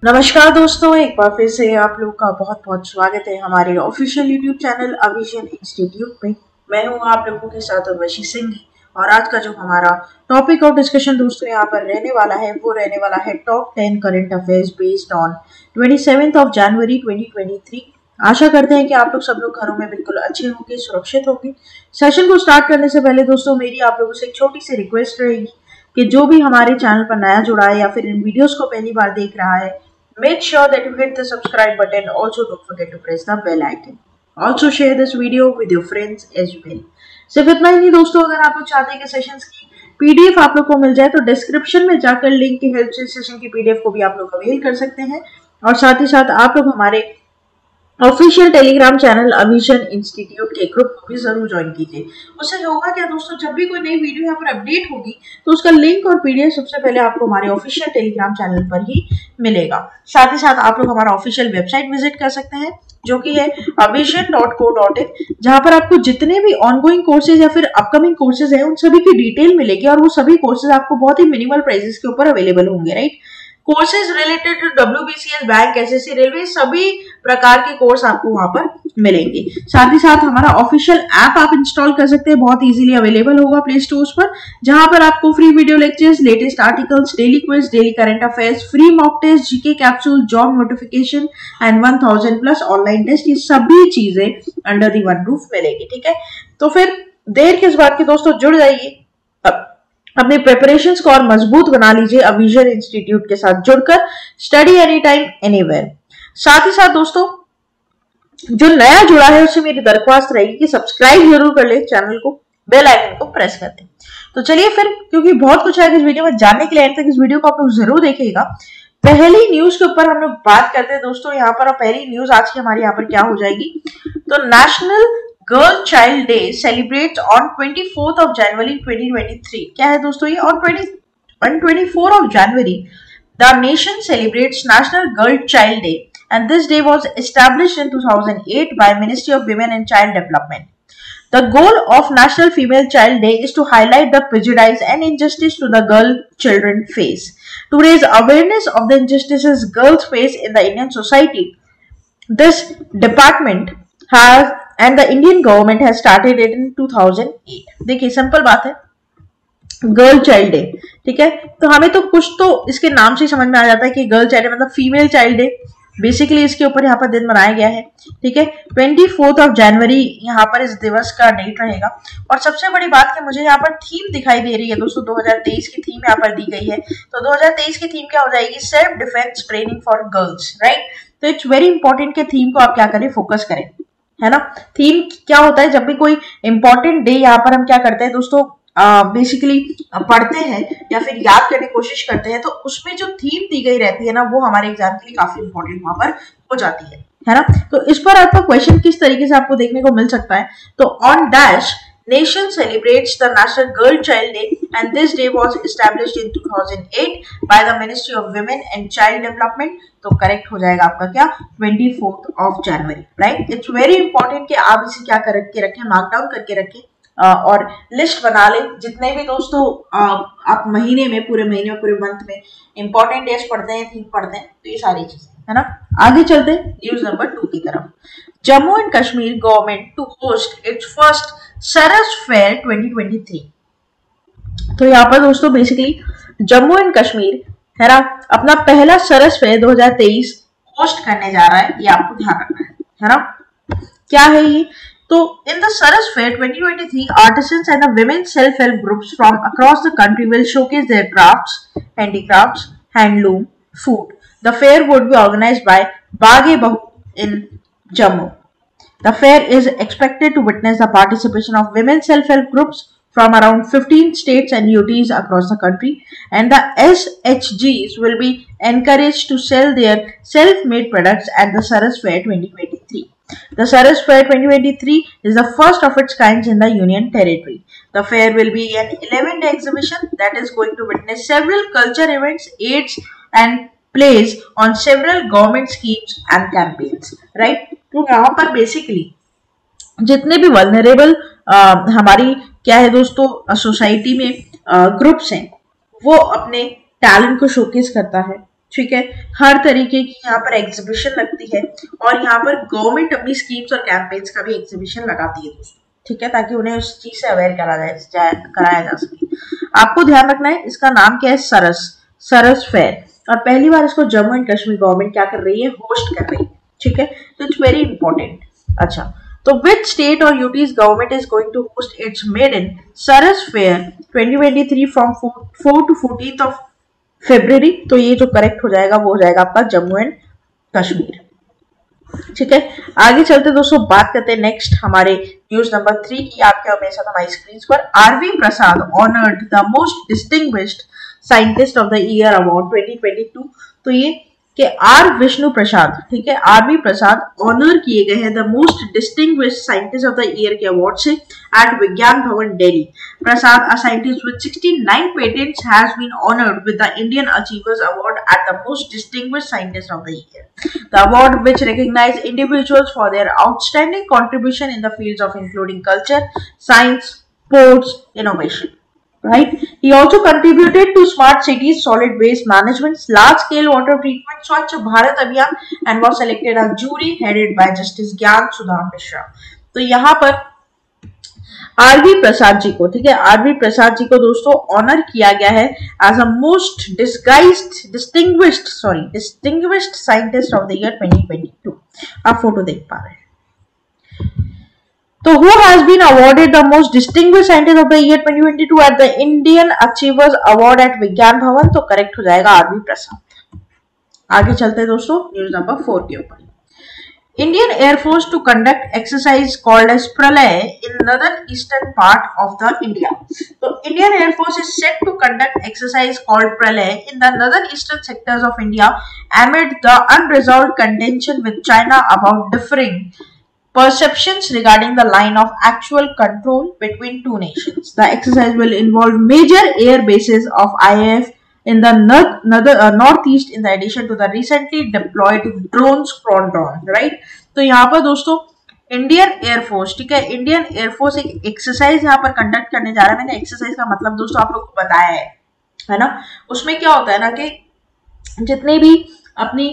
नमस्कार दोस्तों, एक बार फिर से आप लोग का बहुत बहुत स्वागत है हमारे ऑफिशियल यूट्यूब चैनल अविजन इंस्टीट्यूट में। मैं हूं आप लोगों के साथ उर्वशी सिंह और आज का जो हमारा टॉपिक ऑफ डिस्कशन दोस्तों यहाँ पर रहने वाला है वो रहने वाला है top 10 current affairs based on 27 जनवरी 2023। आशा करते हैं कि आप लोग सब लोग घरों में बिल्कुल अच्छे होंगे, सुरक्षित होंगे। सेशन को स्टार्ट करने से पहले दोस्तों मेरी आप लोगों से एक छोटी सी रिक्वेस्ट रहेगी कि जो भी हमारे चैनल पर नया जुड़ा है या फिर इन वीडियोस को पहली बार देख रहा है, make sure that you hit the subscribe button. Also don't forget to press the bell icon. Also share this video with your friends as well. सिर्फ इतना ही नहीं दोस्तों, अगर आप लोग चाहते हैं कि सेशंस की पीडीएफ आप लोग को मिल जाए तो डिस्क्रिप्शन में जाकर लिंक की हेल्प से सेशन की पीडीएफ को भी आप लोग अवेल कर सकते हैं। और साथ ही साथ आप लोग हमारे ऑफिशियल टेलीग्राम चैनल अविजन इंस्टीट्यूट के ग्रुप को भी जरूर ज्वाइन कीजिए। उससे होगा क्या दोस्तों, जब भी कोई नई वीडियो यहाँ पर अपडेट होगी तो उसका लिंक और पीडीएफ सबसे पहले आपको हमारे ऑफिशियल टेलीग्राम चैनल पर ही मिलेगा। साथ ही साथ आप लोग हमारा ऑफिशियल वेबसाइट विजिट कर सकते हैं जो कि है avision.co.in, जहां पर आपको जितने भी ऑनगोइंग कोर्सेज या फिर अपकमिंग कोर्सेज है उन सभी की डिटेल मिलेगी और वो सभी कोर्सेज आपको बहुत ही मिनिमल प्राइसेस के ऊपर अवेलेबल होंगे। Right, courses related to WBCS, bank, SSC, railway, सभी प्रकार के कोर्स आपको वहां पर मिलेंगे। साथ ही साथ हमारा ऑफिशियल ऐप आप इंस्टॉल कर सकते हैं, बहुत इजीली अवेलेबल होगा प्ले स्टोर्स पर, जहां पर आपको free video lectures, latest articles, daily quiz, daily current affairs, free mock test, GK capsule, job notification and 1000 plus online test, ये सभी चीजें अंडर दी वन रूफ मिलेगी। ठीक है, तो फिर देर किस बात की दोस्तों, जुड़ जाइए, अपने प्रिपरेशंस को और मजबूत बना लीजिए अविजन इंस्टीट्यूट के साथ जुड़कर। Study any time anywhere. साथ ही साथ दोस्तों जो नया जुड़ा है उससे मेरी दरख्वास्त रहेगी कि सब्सक्राइब जरूर कर ले चैनल को, बेल आइकन को प्रेस कर दें। तो चलिए फिर, क्योंकि बहुत कुछ है इस वीडियो में जानने के लिए, एंड तक इस वीडियो को आप लोग जरूर देखिएगा। पहली न्यूज के ऊपर हम लोग बात करते हैं दोस्तों यहाँ पर, और पहली न्यूज आज की हमारी यहाँ पर क्या हो जाएगी, तो national girl child day celebrate on 24 जनवरी 2023। क्या है दोस्तों ये, on 24 January the nation celebrates national girl child day and this day was established in 2008 by Ministry of Women and Child Development. The goal of National Female Child Day is to highlight the prejudice and injustice to the girl children face, to raise awareness of the injustices girls face in the Indian society. This department has and the Indian government has started it in 2008. देखिए simple बात है, girl child day, ठीक है, तो हमें तो कुछ तो इसके नाम से समझ में आ जाता है कि गर्ल चाइल्ड मतलब फीमेल चाइल्ड डे, बेसिकली इसके ऊपर यहाँ पर दिन मनाया गया है। ठीक है, 24 जनवरी यहाँ पर इस दिवस का डेट रहेगा। और सबसे बड़ी बात कि मुझे यहाँ पर थीम दिखाई दे रही है दोस्तों, 2023 की थीम यहाँ पर दी गई है। तो 2023 की थीम क्या हो जाएगी, self defence training for girls. Right, तो इट्स वेरी इंपॉर्टेंट कि थीम को आप क्या करें, फोकस करें, है ना। थीम क्या होता है, जब भी कोई इंपॉर्टेंट डे यहाँ पर हम क्या करते हैं दोस्तों, बेसिकली पढ़ते हैं या फिर याद करने की कोशिश करते हैं, तो उसमें जो थीम दी गई रहती है ना, वो हमारे एग्जाम के लिए काफी इंपॉर्टेंट वहां पर हो जाती है ना। तो इस पर आपका क्वेश्चन किस तरीके से आपको देखने को मिल सकता है, तो on dash nation celebrates the national girl child day and this day was established in 2008 by the ministry of women and child development. तो करेक्ट हो जाएगा आपका क्या, 24 जनवरी। राइट, इट्स वेरी इंपॉर्टेंट कि आप इसे क्या करके रखें, मार्क डाउन करके रखें और लिस्ट बना ले, जितने भी दोस्तों आप महीने में, पूरे महीने में, पूरे मंथ में इंपॉर्टेंट डेज पढ़ते हैं, थीम पढ़ते हैं, तो ये सारी चीजें, है ना। आगे चलते हैं न्यूज नंबर 2 की तरफ। Jammu and Kashmir government to host its first Saras fair 2023। तो यहाँ पर दोस्तों बेसिकली जम्मू एंड कश्मीर, है ना, अपना पहला सरस फेयर 2023 होस्ट करने जा रहा है, ये आपको ध्यान रखना है ना। क्या है ये, तो in the Saras Fair 2023, artisans and the women self-help groups from across the country will showcase their crafts, handicrafts, handloom, food. The fair would be organized by Baghe-Bahu in Jammu. The fair is expected to witness the participation of women self-help groups from around 15 states and UTs across the country, and the SHGs will be encouraged to sell their self-made products at the Saras Fair 2023. The Saras Fair 2023 is the first of its kind in the Union Territory. The fair will be an 11-day exhibition that is going to witness several culture events, aids and plays on several government schemes and campaigns. Right? तो यहाँ पर basically जितने भी vulnerable हमारी क्या है दोस्तों society में ग्रुप्स हैं, वो अपने टैलेंट को शोकेस करता है, ठीक है, हर तरीके की यहाँ पर एग्जीबिशन लगती है और यहाँ पर गवर्नमेंट अपनी स्कीम्स और कैंपेन्स का भी एग्जीबिशन लगाती है दोस्तों, ठीक है, ताकि उन्हें उस चीज से अवेयर कराया जा सके। आपको ध्यान रखना है इसका नाम क्या है, सरस फेयर, और पहली बार इसको जम्मू एंड कश्मीर गवर्नमेंट क्या कर रही है, होस्ट कर रही है, ठीक है, तो इट्स वेरी इंपॉर्टेंट। अच्छा, तो विच स्टेट और UTs government is going to host its maiden Saras fair 2023 from 4 to 14 of February? तो ये जो करेक्ट हो जाएगा वो हो जाएगा आपका जम्मू एंड कश्मीर, ठीक है। आगे चलते दोस्तों, बात करते हैं नेक्स्ट हमारे न्यूज नंबर 3 की। आपके हमेशा हमारी स्क्रीन पर R V Prasad honoured the most distinguished scientist of the year award 2022। तो ये कि आर विष्णु प्रसाद, ठीक है, आरवी प्रसाद ऑनर किए गए हैं the most distinguished scientist of the year के अवार्ड से एट विज्ञान भवन दिल्ली। प्रसाद, a scientist with 69 patents, has been honored with the Indian Achievers Award at the most distinguished scientist of the year. The award, which recognizes individuals for their outstanding contribution in the fields of including culture, science, sports, innovation. Right? He also contributed to smart cities, solid waste management, large-scale water treatment, Swachh Bharat Abhiyan, and was selected as jury headed by Justice Gyan Sudha Mishra. तो यहाँ पर आरवी प्रसाद जी को, ठीक है, RV Prasad ji को दोस्तों honour किया गया है as a most distinguished scientist of the year 2022। आप फोटो देख पा रहे हैं। तो who has been awarded the most distinguished scientist of the year 2022 at the Indian Achievers Award at विज्ञान भवन? तो करेक्ट हो जाएगा आरवी प्रसाद। आगे चलते हैं दोस्तों न्यूज नंबर 4 के ऊपर। Indian Air Force to conduct exercise called as Pralay in northern eastern part of the India. So Indian Air Force is set to conduct exercise called Pralay in the northern eastern sectors of India amid the unresolved contention with China about differing perceptions regarding the line of actual control between two nations. The exercise will involve major air bases of IAF in the northeast in addition to the recently deployed drone squadron, right? तो यहाँ पर दोस्तों Indian air force, ठीक है, Indian air force एक exercise यहाँ पर conduct करने जा रहा है। मैंने एक्सरसाइज का मतलब दोस्तों आप लोग को बताया है ना। उसमें क्या होता है ना कि जितने भी अपनी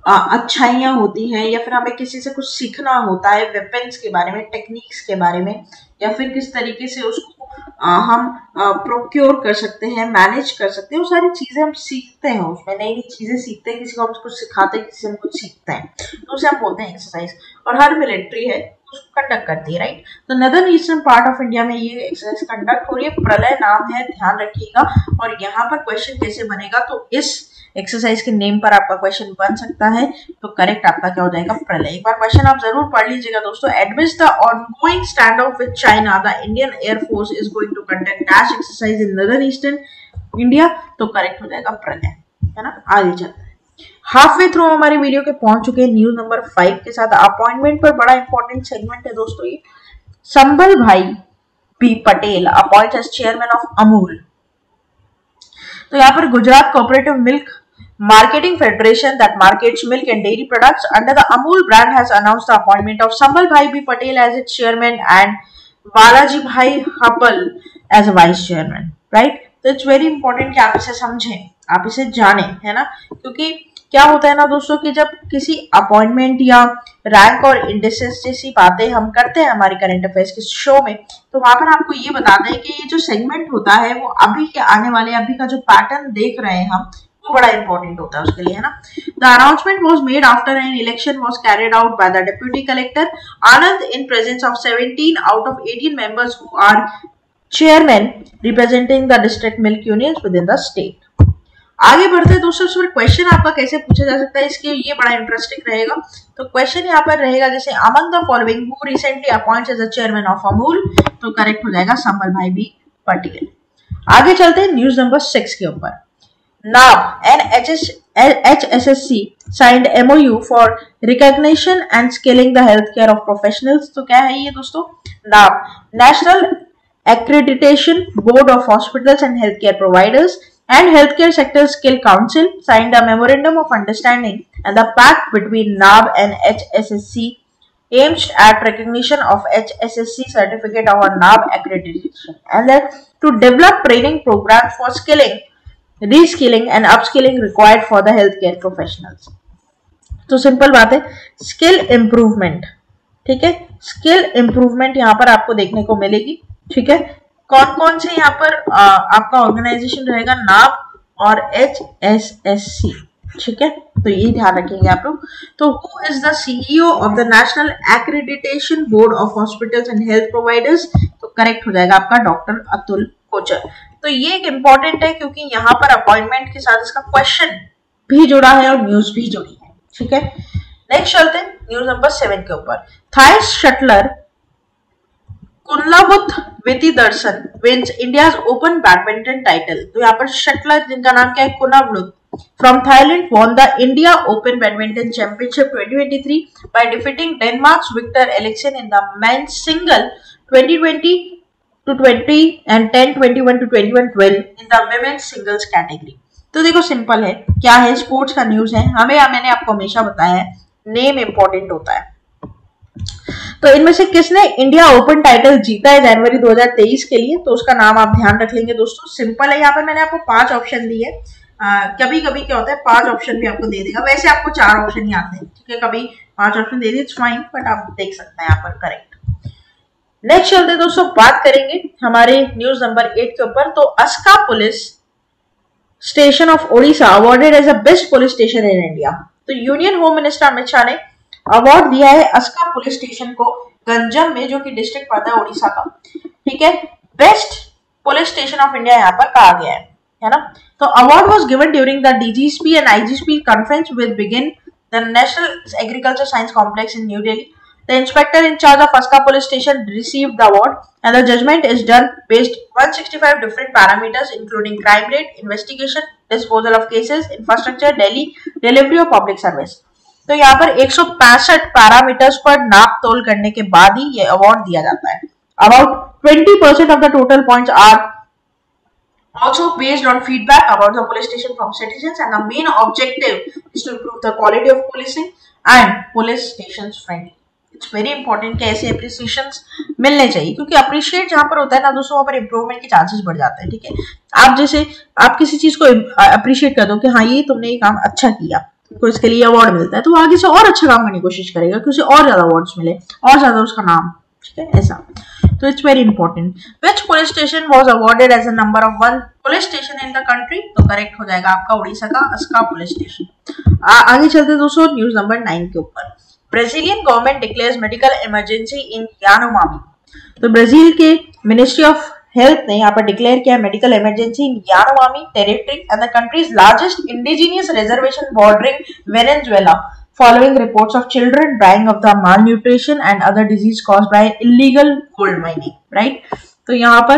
अच्छाइयाँ होती हैं या फिर हमें किसी से कुछ सीखना होता है, वेपन्स के बारे में, टेक्निक्स के बारे में, या फिर किस तरीके से उसको हम प्रोक्योर कर सकते हैं, मैनेज कर सकते हैं, वो सारी चीजें हम सीखते हैं। उसमें नई नई चीजें सीखते हैं, किसी को हम कुछ सिखाते हैं, किसी से हम कुछ सीखते हैं, तो उसे हम बोलते हैं एक्सरसाइज। और हर मिलिट्री है उसको कंडक्ट करती है, राइट। तो northern eastern part of India में ये एक्सरसाइज कंडक्ट हो रही है। प्रलय नाम है, ध्यान रखिएगा। और यहाँ पर क्वेश्चन कैसे बनेगा, तो इस एक्सरसाइज के नेम पर आपका क्वेश्चन बन सकता है। तो करेक्ट आपका क्या हो जाएगा, प्रलय। एक बार क्वेश्चन आप जरूर पढ़ लीजिएगा दोस्तों। Admits the ongoing standoff with China, the Indian air force is going to conduct dash exercise in northern eastern India. तो करेक्ट हो जाएगा प्रलय, है ना। आगे चलते हैं, हाफ वे थ्रू हमारी वीडियो के पहुंच चुके हैं न्यूज नंबर 5 के साथ। अपॉइंटमेंट पर बड़ा इंपॉर्टेंट सेगमेंट है दोस्तों ये। Shamal bhai B Patel appoint as chairman of Amul. तो यहाँ पर Gujarat cooperative milk Marketing Federation that markets milk and dairy products under the Amul brand has announced the appointment of Sambal Bhai B Patel as its chairman and Balaji Bhai Hapal as a vice chairman, right? तो it's very important कि आप इसे समझें, आप इसे जानें, है ना। क्योंकि क्या होता है ना दोस्तों कि जब किसी अपॉइंटमेंट या रैंक और इंडिसेस जैसी बातें हम करते हैं हमारी करंट अफेयर्स के शो में, तो वहां पर आपको ये बताते हैं कि ये जो सेगमेंट होता है वो अभी के आने वाले, अभी का जो पैटर्न देख रहे हैं हम, बड़ा इंपॉर्टेंट होता है उसके लिए, है ना। The announcement was made after an election was carried out by the deputy collector Anand in presence of 17 out of 18 members who are chairman representing the district milk unions within the state. आगे बढ़ते हैं दोस्तों, फिर question आपका कैसे पूछा जा सकता है, इसके ये बड़ा इंटरेस्टिंग रहेगा। तो क्वेश्चन यहाँ पर रहेगा जैसे among the following who recently appointed as the chairman of Amul. तो करेक्ट हो जाएगा संबल भाई बी पटेल। आगे चलते हैं न्यूज नंबर 6 के ऊपर। NAB and HSSC signed MOU for recognition and scaling the healthcare of professionals। तो क्या है ये दोस्तों, NAB National Accreditation Board of Hospitals and Healthcare Providers and Healthcare Sector Skill Council signed a memorandum of understanding and the pact between NAB and HSSC aims at recognition of HSSC certificate of a NAB accreditation and then to develop training programs for skilling reskilling and upskilling required for the health care professionals. तो simple बात है, skill improvement, ठीक है, skill improvement यहाँ पर आपको देखने को मिलेगी, ठीक है। कौन कौन से यहाँ पर आपका ऑर्गेनाइजेशन रहेगा, नाब और HSSC, ठीक है, तो ये ध्यान रखेंगे आप लोग। तो who is the CEO of the national accreditation board of hospitals and health providers, तो करेक्ट हो जाएगा आपका डॉक्टर अतुल कोचर। तो ये एक इंपॉर्टेंट है क्योंकि यहाँ पर अपॉइंटमेंट के साथ इसका क्वेश्चन भी जुड़ा है और न्यूज भी जुड़ी है, ठीक है। नेक्स्ट चलते हैं न्यूज नंबर 7 के ऊपर। Thai shuttler Kunlavut Vitidsarn wins India's open badminton title. तो यहाँ पर शटलर जिनका नाम क्या है, कुनलावुत from Thailand won the India Open Badminton Championship 2023 by defeating Denmark's Victor Eriksen in the men's single 2020 to 20 and 10-21 to 21-12 in the women's singles category। तो देखो simple है, क्या है, स्पोर्ट्स का न्यूज है, मैंने आपको हमेशा बताया है नेम इंपॉर्टेंट होता है। तो इनमें से किसने इंडिया ओपन टाइटल जीता है जनवरी 2023 के लिए, तो उसका नाम आप ध्यान रख लेंगे दोस्तों। सिंपल है, यहाँ पर मैंने आपको 5 ऑप्शन दिए। कभी कभी क्या होता है 5 ऑप्शन भी आपको दे देगा, वैसे आपको 4 ऑप्शन ही आते हैं, ठीक है, कभी 5 ऑप्शन दे दिए, इट्स फाइन, बट आप देख सकते हैं यहाँ पर करेक्ट। नेक्स्ट चलते दोस्तों, बात करेंगे हमारे न्यूज नंबर 8 के ऊपर। तो Aska police station of Odisha awarded as a best police station in India. तो union home minister Amit Shah ने अवार्ड दिया है अस्का पुलिस स्टेशन को गंजम में, जो कि डिस्ट्रिक्ट पड़ता है ओडिशा का, ठीक है, best police station of India यहाँ पर कहा गया है ना। तो award was given during the DGSP and IGSP conference with begin the national agriculture science complex in new Delhi. The inspector in charge of Aska police station received the award and the judgment is done based 165 different parameters including crime rate, investigation, disposal of cases, infrastructure, delivery of public service। तो यहाँ पर 165 parameters पर नाप तोल करने के बाद ही ये अवार्ड दिया जाता है। About 20% of the total points are also based on feedback about the police station from citizens and the main objective is to improve the quality of policing and police stations friendly। It's very important कि ऐसे appreciation मिलने चाहिए, क्योंकि appreciate जहां पर होता है ना दोस्तों, वहां पर इंप्रूवमेंट के चांसेस बढ़ जाते हैं, ठीक है। आप जैसे आप किसी चीज को अप्रिशिएट कर दो कि हाँ ये तुमने ये काम अच्छा किया, तो इसके लिए अवार्ड मिलता है, तो वो आगे से और अच्छा काम करने की कोशिश करेगा कि उसे और ज्यादा अवार्ड्स मिले, और ज्यादा उसका नाम, ठीक है, ऐसा। तो it's very important. Which police station was awarded as a number of 1 police station in the country, तो करेक्ट हो जाएगा आपका उड़ीसा का अस्का पुलिस स्टेशन। आगे चलते दोस्तों न्यूज नंबर 9 के ऊपर। Brazilian government declares medical emergency in Yanomami. तो ब्राजील के मिनिस्ट्री ऑफ हेल्थ ने यहाँ पर डिक्लेयर किया medical emergency in Yanomami territory and the country's largest indigenous reservation bordering Venezuela following reports of children dying of the malnutrition and other disease caused by illegal gold mining, right. तो यहाँ पर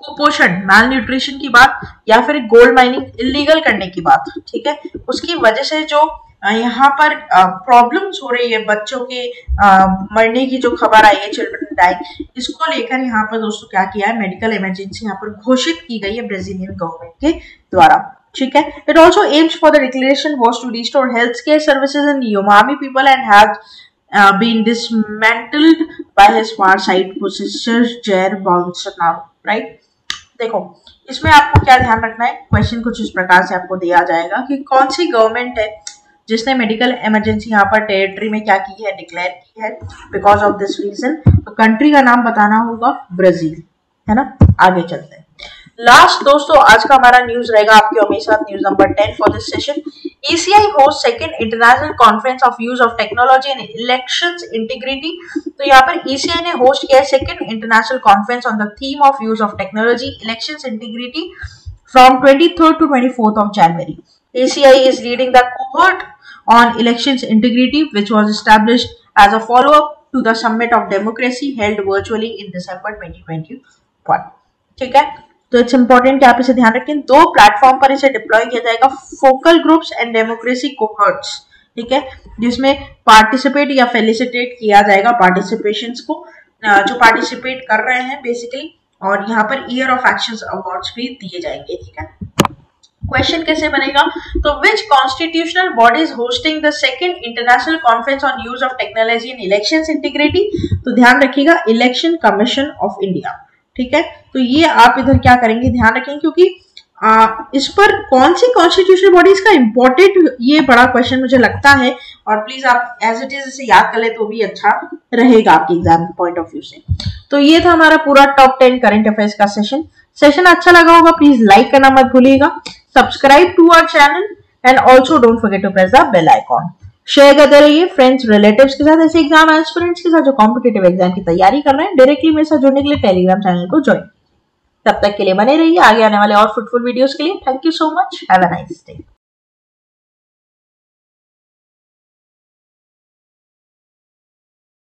कुपोषण, malnutrition की बात या फिर gold mining illegal करने की बात, ठीक है, उसकी वजह से जो यहाँ पर प्रॉब्लम्स हो रही है, बच्चों के मरने की जो खबर आई है, चिल्ड्रन डाइंग, इसको लेकर यहाँ पर दोस्तों क्या किया है, मेडिकल इमरजेंसी यहाँ पर घोषित की गई है ब्राजीलियन गवर्नमेंट के द्वारा, ठीक है। It also aims for the declaration was to restore health care services in Yanomami people and have been dismantled by his far side possessor Jair Bolsonaro, right. देखो इसमें आपको क्या ध्यान रखना है, क्वेश्चन कुछ इस प्रकार से आपको दिया जाएगा कि कौन सी गवर्नमेंट है जिसने मेडिकल इमरजेंसी यहाँ पर टेरिटरी में क्या की है, डिक्लेयर की है, बिकॉज ऑफ दिस रीजन। तो कंट्री का नाम बताना होगा ब्राजील, है ना। आगे चलते हैं। लास्ट दोस्तों आज का हमारा न्यूज रहेगा आपके हमेशा news number 10 for this session. ECI host second international conference of use of technology in elections integrity. तो यहाँ पर ECI ने होस्ट किया है second international conference on the theme of use of technology elections integrity from 23rd to 24th of January। ACI is leading the cohort on elections integrity, which was established as a follow-up to the Summit of Democracy held virtually in December 2021। ठीक है, तो it's important कि आप इसे ध्यान रखें। 2 platform पर इसे डिप्लॉय किया जाएगा, फोकल ग्रुप्स एंड डेमोक्रेसी कोहर्ट्स, ठीक है, जिसमें पार्टिसिपेट या फेलिसिटेट किया जाएगा पार्टिसिपेशंस को, जो पार्टिसिपेट कर रहे हैं बेसिकली, और यहाँ per year of actions awards भी दिए जाएंगे, ठीक है। क्वेश्चन कैसे बनेगा, तो which constitutional body is hosting the second international conference on use of technology in elections integrity. तो ध्यान रखिएगा इलेक्शन कमीशन ऑफ इंडिया, ठीक है। तो ये आप इधर क्या करेंगे, ध्यान रखेंगे, क्योंकि इस पर कौन सी कॉन्स्टिट्यूशनल बॉडीज का इंपॉर्टेंट, ये बड़ा क्वेश्चन मुझे लगता है, और प्लीज आप एज इट इज इसे याद कर ले तो भी अच्छा रहेगा आपके एग्जाम के पॉइंट ऑफ व्यू से। तो ये था हमारा पूरा टॉप 10 करंट अफेयर्स का सेशन अच्छा लगा होगा, प्लीज लाइक करना मत भूलिएगा, subscribe to our channel and also don't forget to press the bell icon. Share करते रहिए फ्रेंड्स रिलेटिव्स के साथ, ऐसे एग्जाम एस्पिरेंट्स के साथ जो कॉम्पिटेटिव एग्जाम की तैयारी कर रहे हैं। डायरेक्टली मेरे साथ जुड़ने के लिए टेलीग्राम चैनल को ज्वाइन। तब तक के लिए बने रहिए आगे आने वाले और फ्रूटफुल वीडियोस के लिए। Thank you so much, have a nice day.